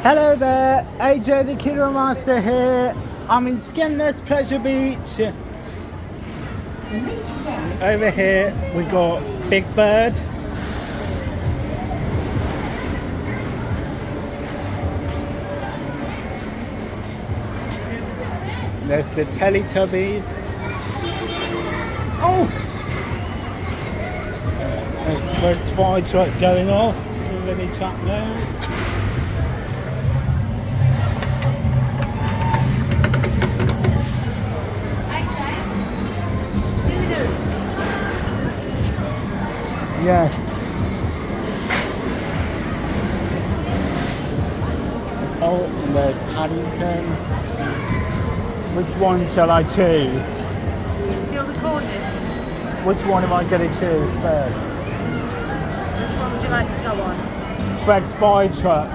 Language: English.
Hello there, AJ the Kiddo Master here. I'm in Skegness Pleasure Beach. Over here we got Big Bird. There's the Teletubbies. Oh! There's the fire truck going off. Really chat there. Yes. Oh, and there's Paddington. Which one shall I choose? It's still recording. Which one am I going to choose first? Which one would you like to go on? Fred's fire truck.